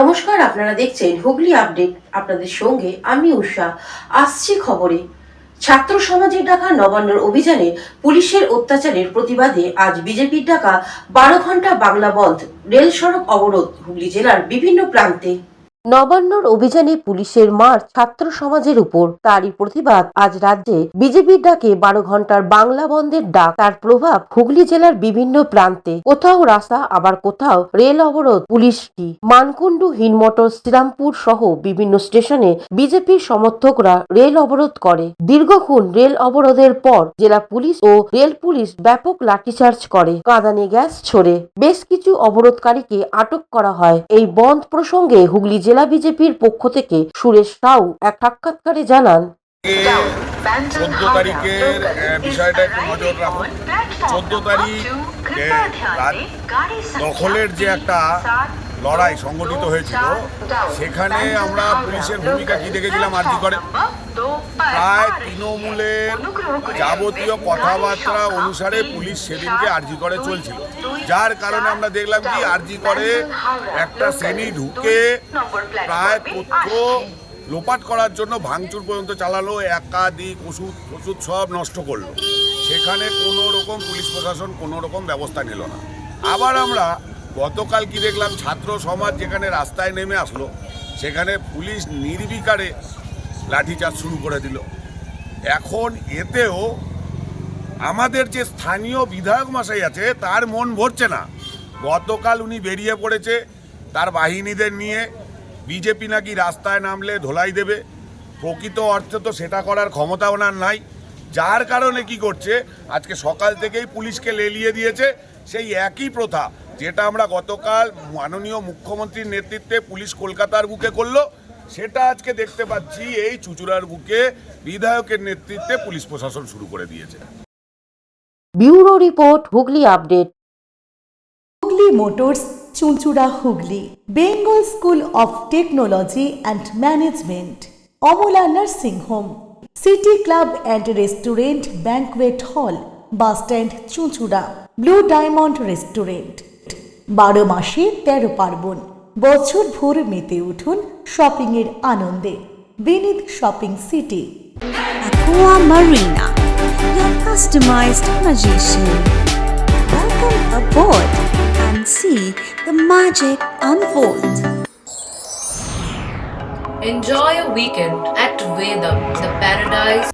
নমস্কার, আপনারা দেখছেন হুগলি আপডেট। আপনাদের সঙ্গে আমি উষা। আসছি খবরে। ছাত্র সমাজের ডাকা নবান্নর অভিযানে পুলিশের অত্যাচারের প্রতিবাদে আজ বিজেপির ডাকা 12 ঘন্টা বাংলা বন্ধ, রেল সড়ক অবরোধ হুগলি জেলার বিভিন্ন প্রান্তে। নবান্নর অভিযানে পুলিশের মার ছাত্র সমাজের উপর, তারই প্রতিবাদ আজ রাজ্যে বিজেপির ডাকে 12 ঘন্টার বাংলা বন্ধের ডাক। তার প্রভাব হুগলি জেলার বিভিন্ন প্রান্তে, কোথাও রাস্তা আবার কোথাও রেল অবরোধ। পুলিশ কি মানকুণ্ডু, হিনমটর, শ্রীরামপুর সহ বিভিন্ন স্টেশনে বিজেপির সমর্থকরা রেল অবরোধ করে। দীর্ঘক্ষণ রেল অবরোধের পর জেলা পুলিশ ও রেল পুলিশ ব্যাপক লাঠিচার্জ করে, কাঁদানে গ্যাস ছোড়ে বেশ কিছু অবরোধকারীকে আটক করা হয়। এই বন্ধ প্রসঙ্গে হুগলি জেলা বিজেপির পক্ষ থেকে সুরেশ সাউ এক সাক্ষাৎকারে জানান, 14 তারিখের বিষয়টা একটু নজর রাখুন। 14 তারিখ দখলের যে একটা লড়াই সংগঠিত হয়েছিল, সেখানে আমরা পুলিশের ভূমিকা কি দেখেছিলাম আরজি করে। প্রায় তৃণমূলের যাবতীয় কথাবার্তা অনুসারে পুলিশ সেদিনকে আরজি করে চলছিল, যার কারণে আমরা দেখলাম কি আরজি করে একটা শ্রেণী ঢুকে প্রায় তথ্য লোপাট করার জন্য ভাঙচুর পর্যন্ত চালালো, একাধিক ওষুধ সব নষ্ট করলো। সেখানে কোনো রকম পুলিশ প্রশাসন কোনো রকম ব্যবস্থা নিল না। আবার আমরা গতকাল কি দেখলাম, ছাত্র সমাজ যেখানে রাস্তায় নেমে আসলো, সেখানে পুলিশ নির্বিকারে লাঠিচার্জ শুরু করে দিল। এখন এতেও আমাদের যে স্থানীয় বিধায়ক মশাই আছে, তার মন ভরছে না। গতকাল উনি বেরিয়ে পড়েছে তার বাহিনীদের নিয়ে, বিজেপি নাকি রাস্তায় নামলে ধোলাই দেবে। প্রকৃত অর্থে তো সেটা করার ক্ষমতা ওনার নাই, যার কারণে কি করছে, আজকে সকাল থেকেই পুলিশকে লেলিয়ে দিয়েছে সেই একই প্রথা যেটা আমরা গতকাল মাননীয় মুখ্যমন্ত্রীর নেতৃত্বে পুলিশ কলকাতার বুকে করলো, সেটা আজকে দেখতে পাচ্ছি এই চুঁচুড়ার বুকে বিধায়কের নেতৃত্বে পুলিশ প্রশাসন শুরু করে দিয়েছে। Bureau report, Hooghly update. Hooghly motors, Chuchura, Hooghly. Bengal school of technology and management, Amala nursing home, city club and restaurant, banquet হল, বাস স্ট্যান্ড, চুঁচুড়া। Blue diamond restaurant. 12 মাসে 13 পার্বণ, বছর ভোর মেতে উঠুন শপিং এর আনন্দে। বিনিদ shopping city. Aqua Marina, your customized magician. Welcome aboard and see the magic unfold. Enjoy a weekend at Vedam, the paradise